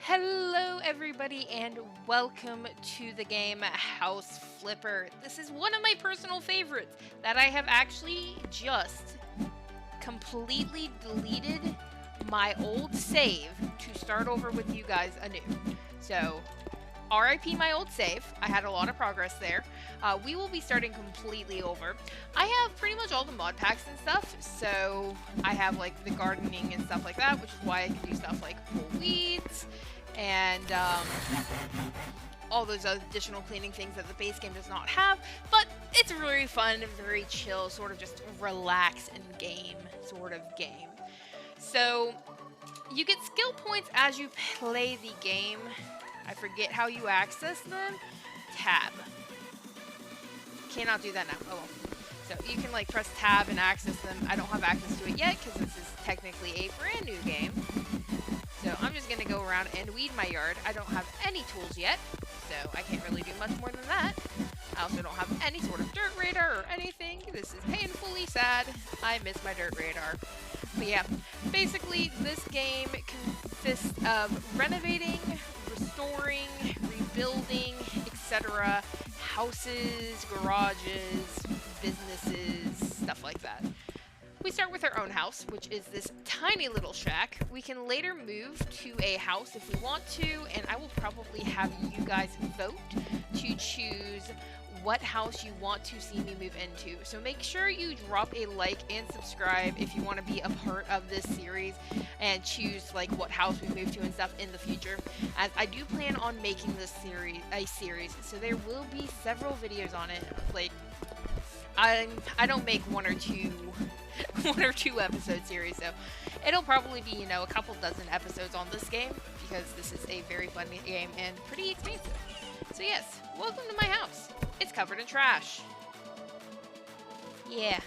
Hello, everybody, and welcome to the game House Flipper. This is one of my personal favorites that I have actually just completely deleted my old save to start over with you guys anew. So, RIP my old save. I had a lot of progress there. We will be starting completely over. I have pretty much all the mod packs and stuff, so I have like the gardening and stuff like that, which is why I can do stuff like pull weeds and all those additional cleaning things that the base game does not have. But it's a really fun, very chill, sort of just relax and game sort of game. So you get skill points as you play the game. I forget how you access them. Tab. Cannot do that now. Oh well. So you can like press tab and access them. I don't have access to it yet because this is technically a brand new game. So I'm just going to go around and weed my yard. I don't have any tools yet, so I can't really do much more than that. I also don't have any sort of dirt radar or anything. This is painfully sad. I miss my dirt radar. But yeah, basically this game consists of renovating, restoring, rebuilding, etc. houses, garages, businesses, stuff like that. We start with our own house, which is this tiny little shack. We can later move to a house if we want to, and I will probably have you guys vote to choose what house you want to see me move into. So make sure you drop a like and subscribe if you want to be a part of this series and choose like what house we move to and stuff in the future, as I do plan on making this series a series, so there will be several videos on it. Like I don't make one or two episode series, so it'll probably be, you know, a couple dozen episodes on this game because this is a very fun game and pretty expensive. So yes, welcome to my house. It's covered in trash. Yeah.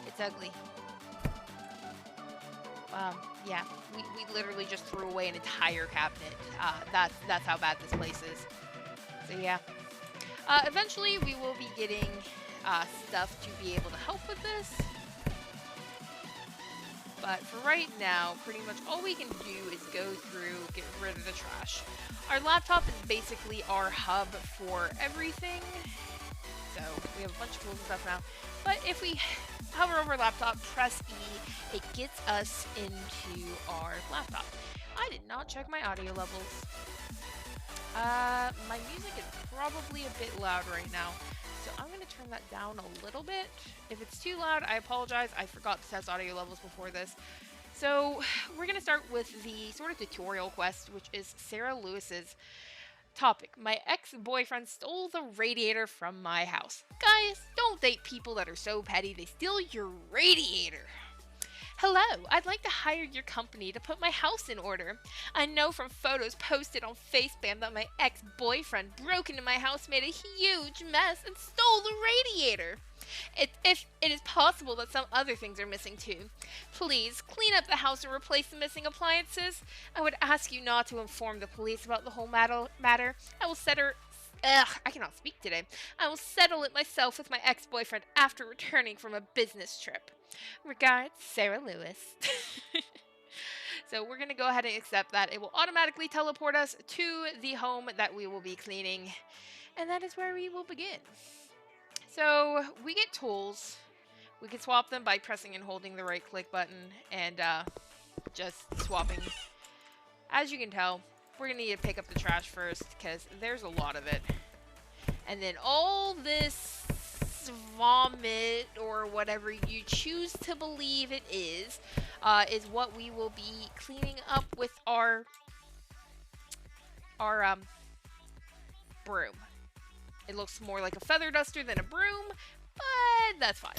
It's ugly. Yeah, we literally just threw away an entire cabinet. That's how bad this place is. So yeah. Eventually we will be getting stuff to be able to help with this. But for right now, pretty much all we can do is go through, get rid of the trash. Our laptop is basically our hub for everything. So we have a bunch of tools and stuff now. But if we hover over laptop, press E, it gets us into our laptop. I did not check my audio levels. My music is probably a bit loud right now, so I'm going to turn that down a little bit. If it's too loud, I apologize. I forgot to test audio levels before this. So we're going to start with the sort of tutorial quest, which is Sarah Lewis's topic. My ex-boyfriend stole the radiator from my house. Guys, don't date people that are so petty they steal your radiator. Hello, I'd like to hire your company to put my house in order. I know from photos posted on Facebook that my ex-boyfriend broke into my house, made a huge mess, and stole the radiator. If it is possible that some other things are missing too, please clean up the house and replace the missing appliances. I would ask you not to inform the police about the whole matter. I will I cannot speak today. I will settle it myself with my ex-boyfriend after returning from a business trip. Regards, Sarah Lewis. So we're going to go ahead and accept that. It will automatically teleport us to the home that we will be cleaning. And that is where we will begin. So we get tools. We can swap them by pressing and holding the right click button and just swapping. As you can tell, we're going to need to pick up the trash first because there's a lot of it. And then all this vomit or whatever you choose to believe it is what we will be cleaning up with our broom. It looks more like a feather duster than a broom, but that's fine.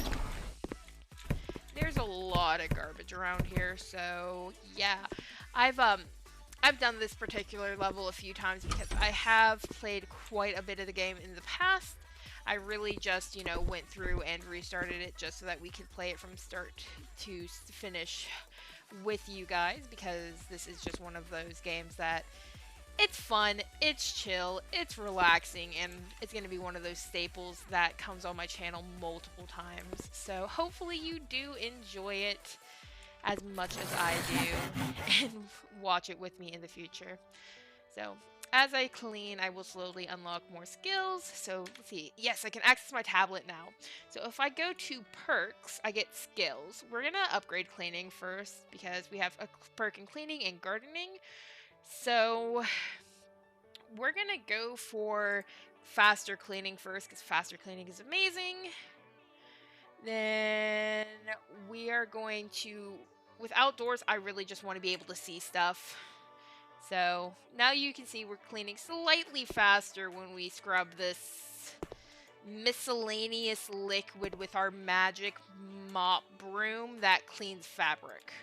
There's a lot of garbage around here, so yeah. I've done this particular level a few times because I have played quite a bit of the game in the past. I really just, you know, went through and restarted it just so that we could play it from start to finish with you guys, because this is just one of those games that it's fun, it's chill, it's relaxing, and it's going to be one of those staples that comes on my channel multiple times. So hopefully you do enjoy it. as much as I do and watch it with me in the future. So as I clean, I will slowly unlock more skills. So let's see. Yes, I can access my tablet now. So if I go to perks, I get skills. We're going to upgrade cleaning first because we have a perk in cleaning and gardening. So we're going to go for faster cleaning first because faster cleaning is amazing. Then we are going to, with outdoors, I really just want to be able to see stuff. So now you can see we're cleaning slightly faster when we scrub this miscellaneous liquid with our magic mop broom that cleans fabric.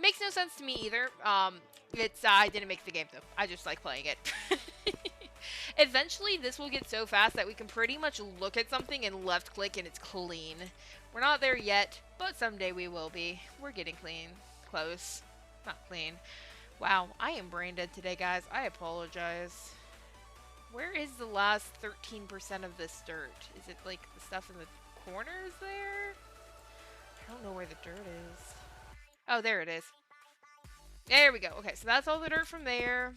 Makes no sense to me either. I didn't make the game though. I just like playing it. Eventually this will get so fast that we can pretty much look at something and left click and it's clean. We're not there yet, but someday we will be. We're getting clean. Close. Not clean. Wow, I am brain dead today, guys. I apologize. Where is the last 13% of this dirt? Is it like the stuff in the corners there? I don't know where the dirt is. Oh, there it is. There we go. Okay, so that's all the dirt from there.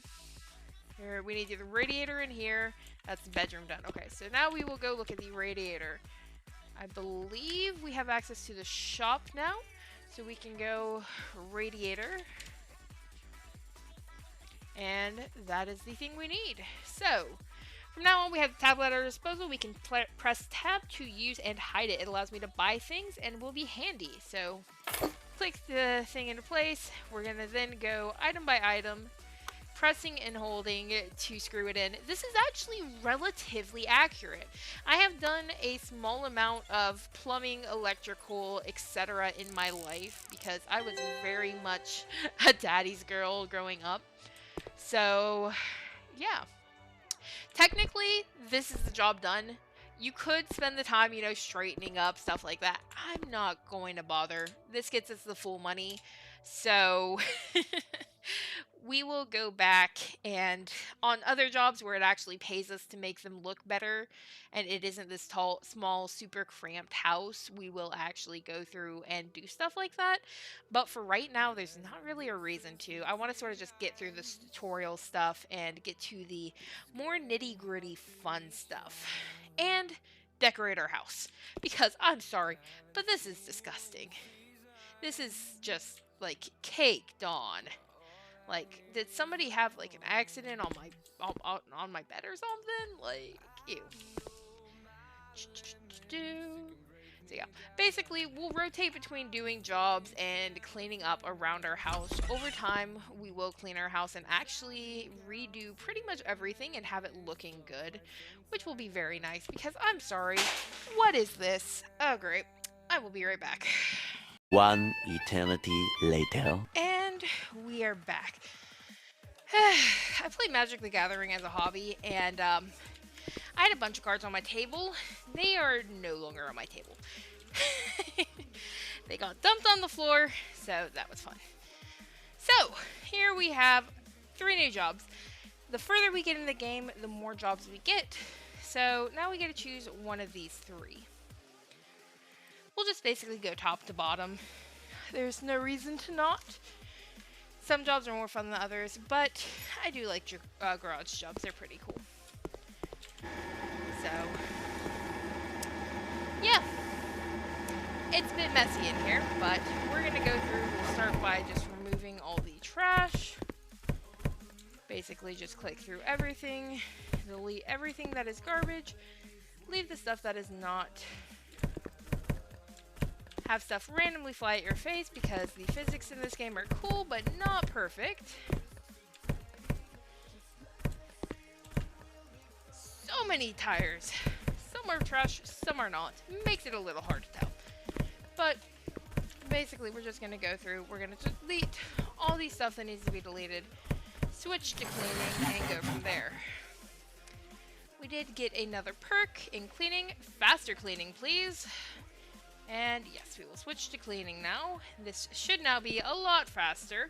Here, we need the radiator in here. That's the bedroom done. Okay, so now we will go look at the radiator. I believe we have access to the shop now. So we can go radiator. And that is the thing we need. So, from now on we have the tablet at our disposal. We can press tab to use and hide it. It allows me to buy things and will be handy. So, click the thing into place. We're going to then go item by item, pressing and holding to screw it in. This is actually relatively accurate. I have done a small amount of plumbing, electrical, etc. in my life because I was very much a daddy's girl growing up. So, yeah. Technically, this is the job done. You could spend the time, straightening up, stuff like that. I'm not going to bother. This gets us the full money. So, we will go back and on other jobs where it actually pays us to make them look better and it isn't this tall, small, super cramped house, we will actually go through and do stuff like that. But for right now, there's not really a reason to. I want to sort of just get through this tutorial stuff and get to the more nitty-gritty fun stuff. And decorate our house. Because, I'm sorry, but this is disgusting. This is just, like, caked on. Like, did somebody have, like, an accident on my bed or something? Like, ew. So, yeah. Basically, we'll rotate between doing jobs and cleaning up around our house. Over time, we will clean our house and actually redo pretty much everything and have it looking good, which will be very nice because I'm sorry. What is this? Oh, great. I will be right back. One eternity later. And we are back. I play Magic the Gathering as a hobby, and I had a bunch of cards on my table. They are no longer on my table. They got dumped on the floor, so that was fun. So, here we have 3 new jobs. The further we get in the game, the more jobs we get. So, now we get to choose one of these 3. We'll just basically go top to bottom. There's no reason to not. Some jobs are more fun than others, but I do like garage jobs. They're pretty cool. So, yeah. It's a bit messy in here, but we're going to go through. We'll start by just removing all the trash. Basically, just click through everything. Delete everything that is garbage. Leave the stuff that is not. Have stuff randomly fly at your face because the physics in this game are cool but not perfect. So many tires. Some are trash, some are not. Makes it a little hard to tell. But basically we're just going to go through. We're going to delete all the stuff that needs to be deleted. Switch to cleaning and go from there. We did get another perk in cleaning. Faster cleaning, please. And yes, we will switch to cleaning now. This should now be a lot faster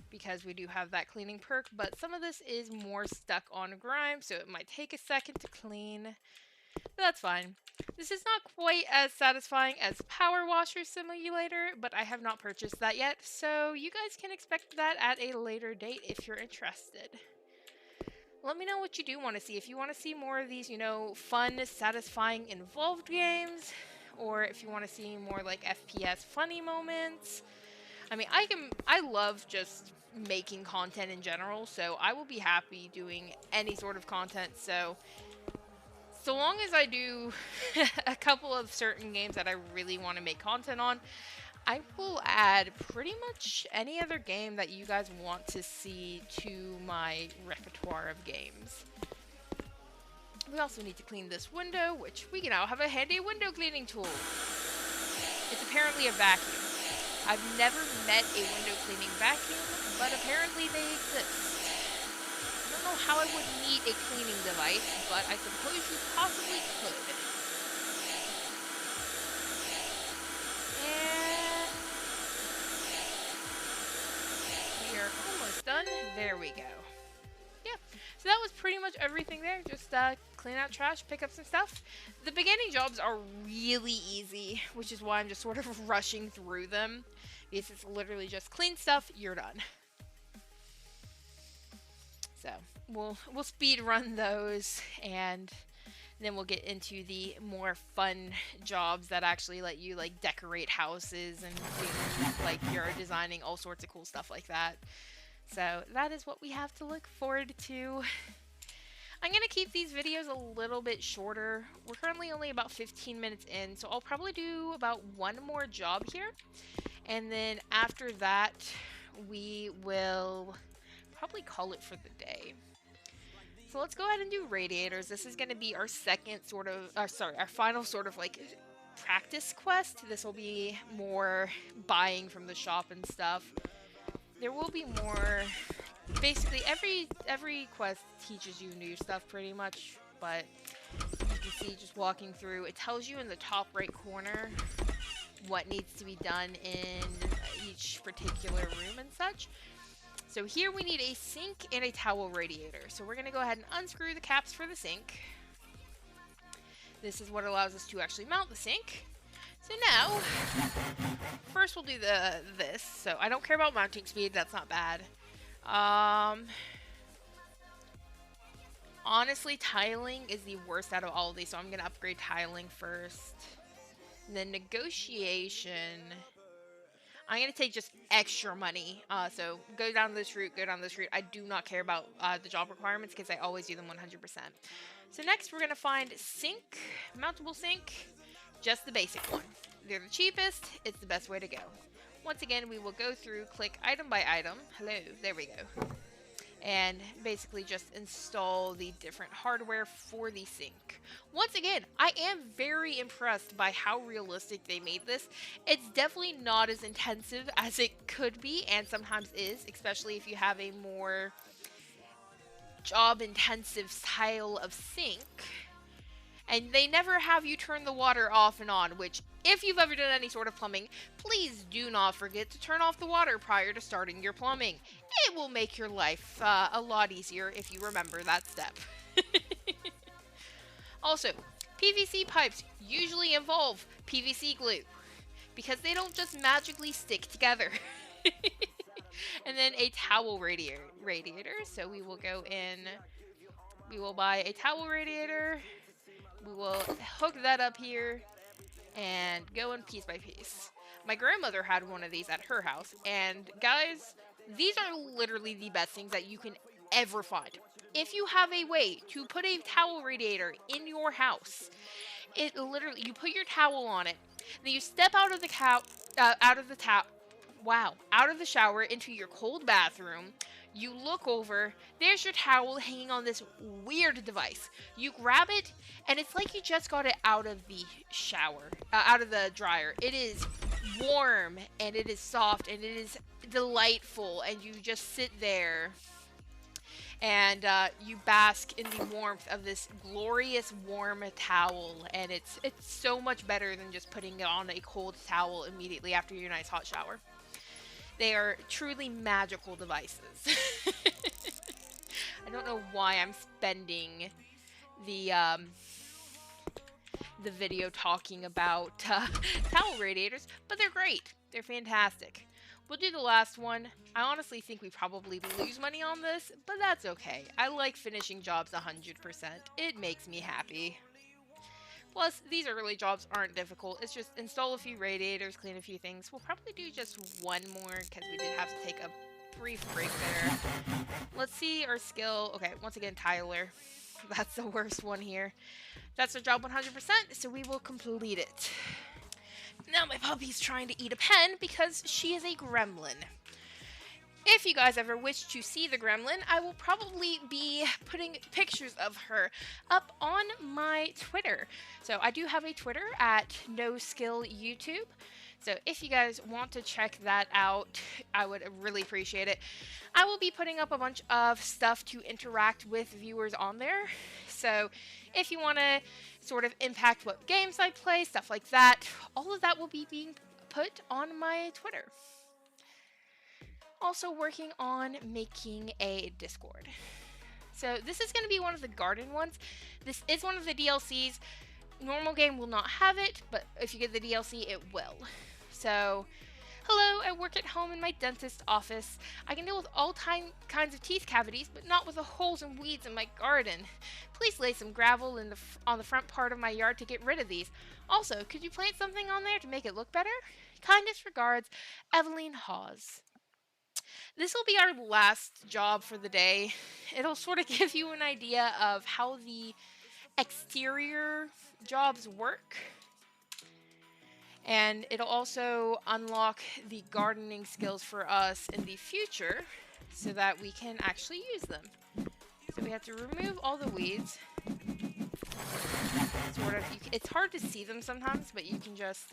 because we do have that cleaning perk, but some of this is more stuck on grime, so it might take a second to clean. But that's fine. This is not quite as satisfying as Power Washer Simulator, but I have not purchased that yet, so you guys can expect that at a later date if you're interested. Let me know what you do want to see. If you want to see more of these, you know, fun, satisfying, involved games, or if you want to see more like FPS funny moments. I mean, I love just making content in general, so I will be happy doing any sort of content. So long as I do a couple of certain games that I really want to make content on, I will add pretty much any other game that you guys want to see to my repertoire of games. We also need to clean this window, which we now have a handy window cleaning tool. It's apparently a vacuum. I've never met a window cleaning vacuum, but apparently they exist. I don't know how I would need a cleaning device, but I suppose you possibly could. And we are almost done. There we go. Yeah, so that was pretty much everything there. Just clean out trash, pick up some stuff. The beginning jobs are really easy, which is why I'm just sort of rushing through them. Because it's literally just clean stuff, you're done. So we'll speed run those, and then we'll get into the more fun jobs that actually let you like decorate houses and do, like you're designing all sorts of cool stuff like that. So that is what we have to look forward to. I'm going to keep these videos a little bit shorter. We're currently only about 15 minutes in, so I'll probably do about one more job here. And then after that, we will probably call it for the day. So let's go ahead and do radiators. This is going to be our second sort of, our final sort of like practice quest. This will be more buying from the shop and stuff. There will be more. Basically, every quest teaches you new stuff pretty much, but you can see just walking through, it tells you in the top right corner what needs to be done in each particular room and such. So here we need a sink and a towel radiator. So we're going to go ahead and unscrew the caps for the sink. This is what allows us to actually mount the sink. So now, first we'll do this. So I don't care about mounting speed, that's not bad. Honestly, tiling is the worst out of all of these, so I'm going to upgrade tiling first. And then negotiation, I'm going to take just extra money. So go down this route, go down this route. I do not care about the job requirements because I always do them 100%. So next we're going to find sink, mountable sink. Just the basic one. They're the cheapest, it's the best way to go. Once again, we will go through, click item by item. Hello, there we go. And basically just install the different hardware for the sink. Once again, I am very impressed by how realistic they made this. It's definitely not as intensive as it could be, and sometimes is, especially if you have a more job-intensive style of sink. And they never have you turn the water off and on, which, if you've ever done any sort of plumbing, please do not forget to turn off the water prior to starting your plumbing. It will make your life a lot easier if you remember that step. Also, PVC pipes usually involve PVC glue, because they don't just magically stick together. And then a towel radiator. So we will go in, we will buy a towel radiator. We will hook that up here and go in piece by piece. My grandmother had one of these at her house, and guys, these are literally the best things that you can ever find. If you have a way to put a towel radiator in your house, it literally, you put your towel on it, then you step out of the shower into your cold bathroom. You look over, there's your towel hanging on this weird device. You grab it, and it's like you just got it out of the shower, out of the dryer. It is warm, and it is soft, and it is delightful, and you just sit there, and you bask in the warmth of this glorious warm towel, and it's so much better than just putting it on a cold towel immediately after your nice hot shower. They are truly magical devices. I don't know why I'm spending the the video talking about towel radiators, but they're great. They're fantastic. We'll do the last one. I honestly think we probably lose money on this, but that's okay. I like finishing jobs 100%. It makes me happy. Plus, these early jobs aren't difficult. It's just install a few radiators, clean a few things. We'll probably do just one more because we did have to take a brief break there. Let's see our skill. Okay, once again, Tyler. That's the worst one here. That's our job 100%, so we will complete it. Now my puppy's trying to eat a pen because she is a gremlin. If you guys ever wish to see the gremlin, I will probably be putting pictures of her up on my Twitter. So I do have a Twitter at NoSkillYouTube. So if you guys want to check that out, I would really appreciate it. I will be putting up a bunch of stuff to interact with viewers on there. So if you want to sort of impact what games I play, stuff like that, all of that will be being put on my Twitter. Also working on making a Discord. So this is going to be one of the garden ones. This is one of the DLCs. Normal game will not have it, but if you get the DLC, it will. So, hello, I work at home in my dentist's office. I can deal with all kinds of teeth cavities, but not with the holes and weeds in my garden. Please lay some gravel on the front part of my yard to get rid of these. Also, could you plant something on there to make it look better? Kindest regards, Evelyn Hawes. This will be our last job for the day. It'll sort of give you an idea of how the exterior jobs work. And it'll also unlock the gardening skills for us in the future so that we can actually use them. So we have to remove all the weeds. It's hard to see them sometimes, but you can just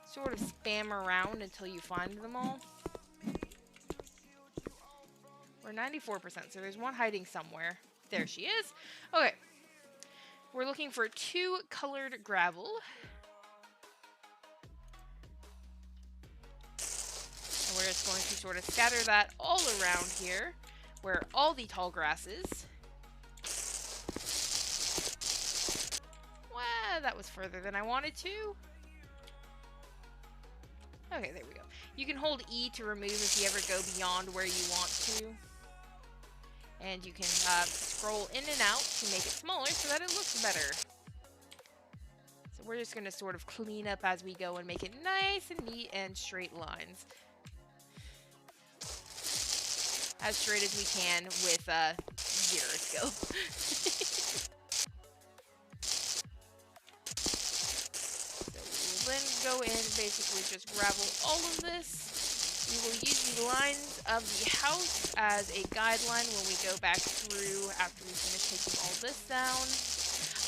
sort of spam around until you find them all. We're 94%, so there's one hiding somewhere. There she is. Okay. We're looking for 2 colored gravel. And we're just going to sort of scatter that all around here, where all the tall grass is. Well, that was further than I wanted to. Okay, there we go. You can hold E to remove if you ever go beyond where you want to. And you can scroll in and out to make it smaller so that it looks better. So we're just going to sort of clean up as we go and make it nice and neat and straight lines. As straight as we can with 0 skill. So we'll then go in and basically just gravel all of this. We will use the lines of the house as a guideline when we go back through after we finish taking all this down.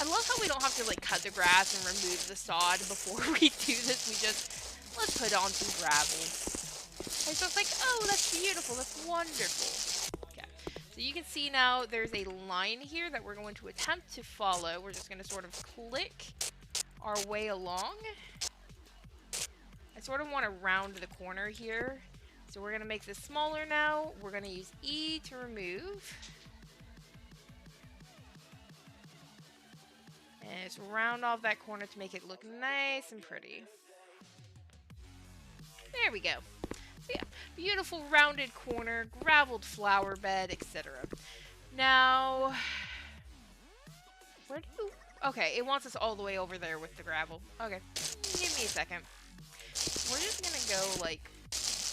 I love how we don't have to like cut the grass and remove the sod before we do this. We just, let's put on some gravel. And so it's like, oh, that's beautiful, that's wonderful. Okay, so you can see now there's a line here that we're going to attempt to follow. We're just going to sort of click our way along. I sort of want to round the corner here. So we're going to make this smaller now. We're going to use E to remove. And just round off that corner to make it look nice and pretty. There we go. So yeah, beautiful rounded corner, graveled flower bed, etc. Now, where do... Okay, it wants us all the way over there with the gravel. Okay, give me a second. We're just going to go, like,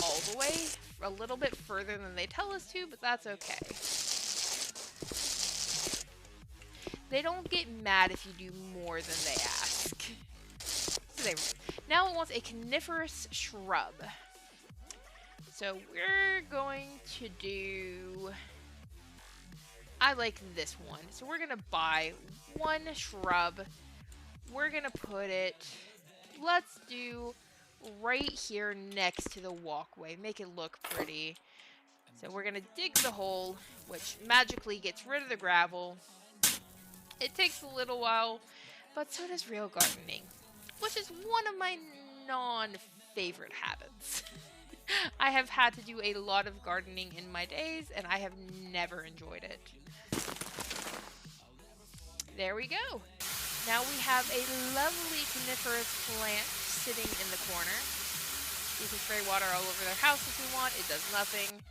all the way, a little bit further than they tell us to, but that's okay. They don't get mad if you do more than they ask. So there we go. Now it wants a coniferous shrub. So we're going to do... I like this one. So we're going to buy one shrub. We're going to put it... Let's do... right here next to the walkway. Make it look pretty. So we're going to dig the hole, which magically gets rid of the gravel. It takes a little while, but so does real gardening, which is one of my non-favorite habits. I have had to do a lot of gardening in my days, and I have never enjoyed it. There we go. Now we have a lovely coniferous plant sitting in the corner. You can spray water all over their house if you want. It does nothing.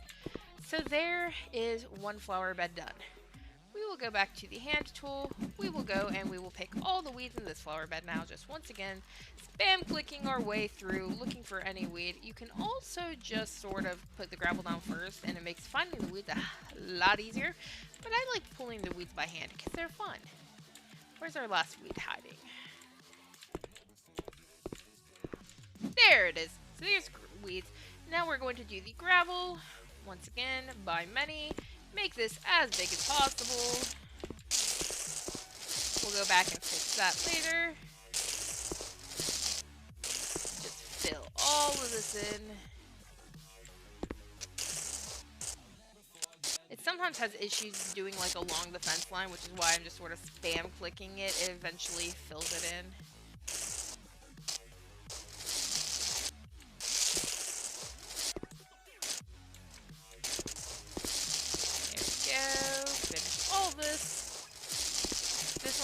So there is one flower bed done. We will go back to the hand tool. We will go and we will pick all the weeds in this flower bed now. Just once again, spam clicking our way through, looking for any weed. You can also just sort of put the gravel down first, and it makes finding the weeds a lot easier. But I like pulling the weeds by hand because they're fun. Where's our last weed hiding? There it is. So there's weeds. Now we're going to do the gravel. Once again, by many. Make this as big as possible. We'll go back and fix that later. Just fill all of this in. It sometimes has issues doing like along the fence line, which is why I'm just sort of spam clicking it. It eventually fills it in.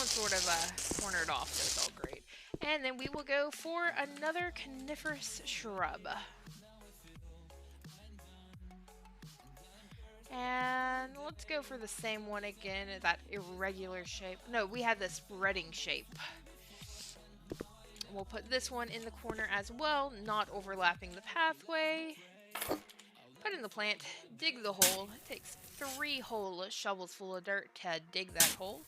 Sort of cornered off, so it's all great. And then we will go for another coniferous shrub. And let's go for the same one again, that irregular shape. No, we had the spreading shape. We'll put this one in the corner as well, not overlapping the pathway. Put in the plant, dig the hole. It takes 3 whole shovels full of dirt to dig that hole.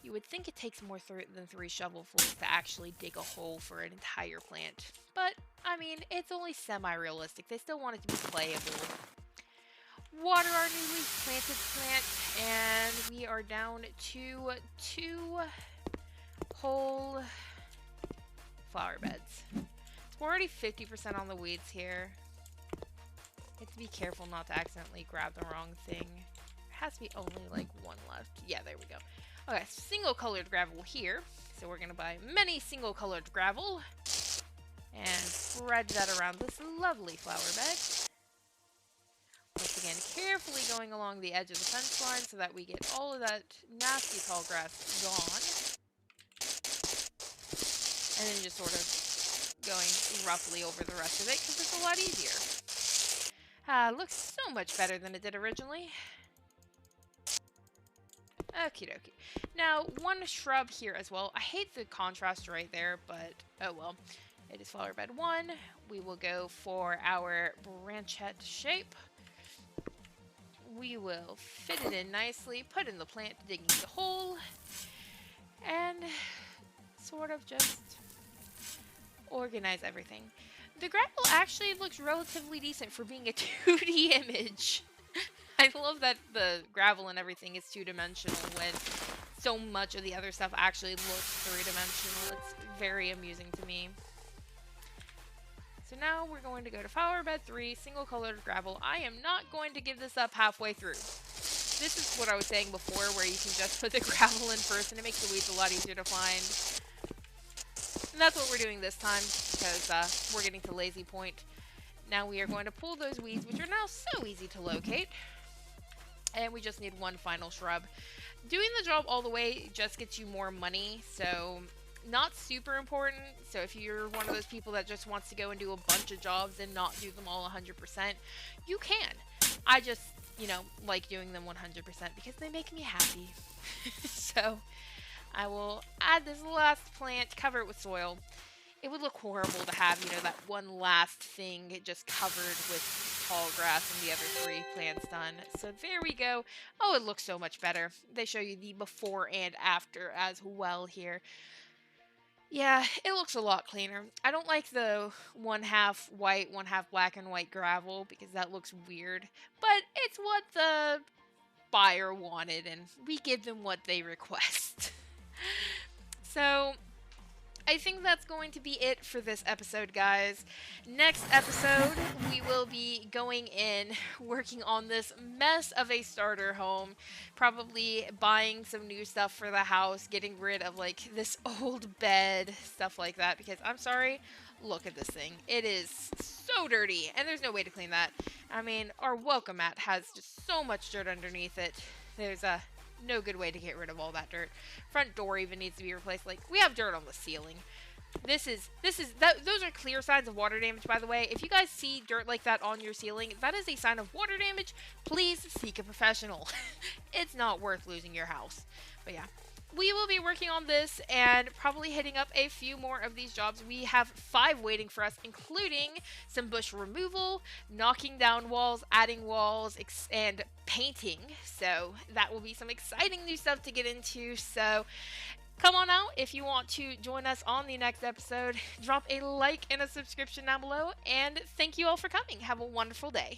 You would think it takes more than 3 shovelfuls to actually dig a hole for an entire plant. But, I mean, it's only semi-realistic. They still want it to be playable. Water our newly planted plant, and we are down to 2 whole flower beds. So we're already 50% on the weeds here. You have to be careful not to accidentally grab the wrong thing. There has to be only like 1 left. Yeah, there we go. Okay, single colored gravel here. So we're going to buy many single colored gravel and spread that around this lovely flower bed. Once again, carefully going along the edge of the fence line so that we get all of that nasty tall grass gone. And then just sort of going roughly over the rest of it because it's a lot easier. Looks so much better than it did originally. Okie dokie. Now, 1 shrub here as well. I hate the contrast right there, but oh well. It is flower bed 1. We will go for our branchette shape. We will fit it in nicely, put in the plant, digging the hole, and sort of just organize everything. The gravel actually looks relatively decent for being a 2D image. I love that the gravel and everything is 2-dimensional when so much of the other stuff actually looks 3-dimensional. It's very amusing to me. So now we're going to go to flower bed 3, single colored gravel. I am not going to give this up halfway through. This is what I was saying before, where you can just put the gravel in first and it makes the weeds a lot easier to find. And that's what we're doing this time, because we're getting to lazy point. Now we are going to pull those weeds, which are now so easy to locate. And we just need 1 final shrub. Doing the job all the way just gets you more money, so not super important. So if you're one of those people that just wants to go and do a bunch of jobs and not do them all 100%, you can. I just, you know, like doing them 100% because they make me happy. So I will add this last plant, cover it with soil. It would look horrible to have, you know, that one last thing just covered with tall grass and the other 3 plants done. So there we go. Oh, it looks so much better. They show you the before and after as well here. Yeah, it looks a lot cleaner. I don't like the 1/2 white, 1/2 black and white gravel because that looks weird. But it's what the buyer wanted, and we give them what they request. So I think that's going to be it for this episode, guys. Next episode, we will be going in, working on this mess of a starter home, probably buying some new stuff for the house, getting rid of, like, this old bed, stuff like that, because I'm sorry, look at this thing. It is so dirty, and there's no way to clean that. I mean, our welcome mat has just so much dirt underneath it. There's No good way to get rid of all that dirt. Front door even needs to be replaced. Like, we have dirt on the ceiling. Those are clear signs of water damage, by the way. If you guys see dirt like that on your ceiling, that is a sign of water damage. Please seek a professional. It's not worth losing your house. But yeah, we will be working on this and probably hitting up a few more of these jobs. We have 5 waiting for us, including some bush removal, knocking down walls, adding walls, and painting. So that will be some exciting new stuff to get into. So come on out if you want to join us on the next episode. Drop a like and a subscription down below, and thank you all for coming. Have a wonderful day.